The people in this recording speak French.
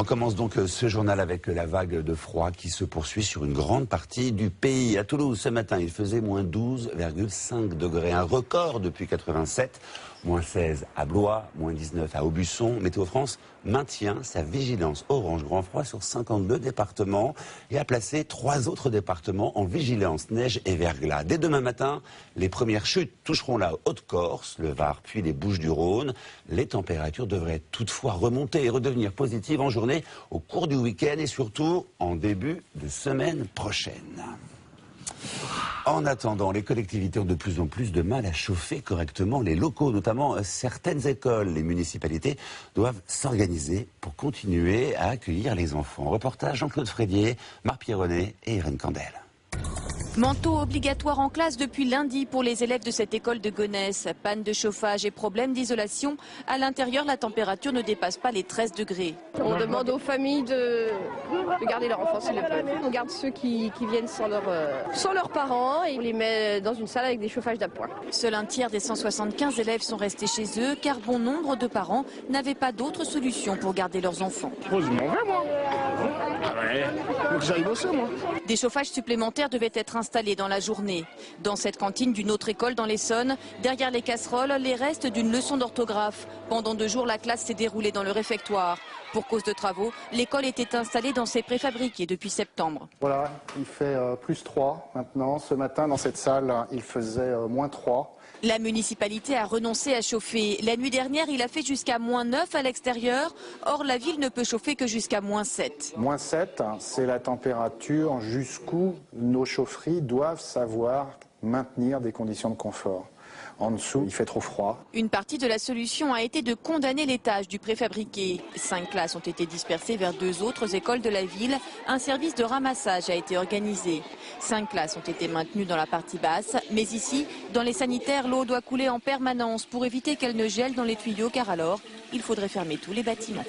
On commence donc ce journal avec la vague de froid qui se poursuit sur une grande partie du pays. À Toulouse, ce matin, il faisait moins 12,5 degrés, un record depuis 87. Moins 16 à Blois, moins 19 à Aubusson. Météo France maintient sa vigilance orange grand froid sur 52 départements et a placé 3 autres départements en vigilance neige et verglas. Dès demain matin, les premières chutes toucheront la Haute-Corse, le Var puis les Bouches-du-Rhône. Les températures devraient toutefois remonter et redevenir positives en journée au cours du week-end et surtout en début de semaine prochaine. En attendant, les collectivités ont de plus en plus de mal à chauffer correctement les locaux, notamment certaines écoles. Les municipalités doivent s'organiser pour continuer à accueillir les enfants. Reportage Jean-Claude Frédier, Marc Pierronnet et Irène Candel. Manteau obligatoire en classe depuis lundi pour les élèves de cette école de Gonesse. Panne de chauffage et problème d'isolation. À l'intérieur, la température ne dépasse pas les 13 degrés. On demande aux familles de garder leurs enfants s'ils le peuvent. On garde ceux qui viennent sans leurs parents et on les met dans une salle avec des chauffages d'appoint. Seul un tiers des 175 élèves sont restés chez eux car bon nombre de parents n'avaient pas d'autre solution pour garder leurs enfants. Je m'en vais, moi. Ah ouais, faut que j'aille bosser, moi. Des chauffages supplémentaires devaient être installés dans la journée. Dans cette cantine d'une autre école dans l'Essonne, derrière les casseroles, les restes d'une leçon d'orthographe. Pendant 2 jours, la classe s'est déroulée dans le réfectoire. Pour cause de travaux, l'école était installée dans ses préfabriqués depuis septembre. Voilà, il fait plus 3 maintenant. Ce matin, dans cette salle, il faisait moins 3. La municipalité a renoncé à chauffer. La nuit dernière, il a fait jusqu'à moins 9 à l'extérieur. Or, la ville ne peut chauffer que jusqu'à moins 7. Moins 7, c'est la température jusqu'où nos chaufferies doivent savoir maintenir des conditions de confort. En dessous, il fait trop froid. Une partie de la solution a été de condamner l'étage du préfabriqué. 5 classes ont été dispersées vers 2 autres écoles de la ville. Un service de ramassage a été organisé. 5 classes ont été maintenues dans la partie basse. Mais ici, dans les sanitaires, l'eau doit couler en permanence pour éviter qu'elle ne gèle dans les tuyaux car alors, il faudrait fermer tous les bâtiments.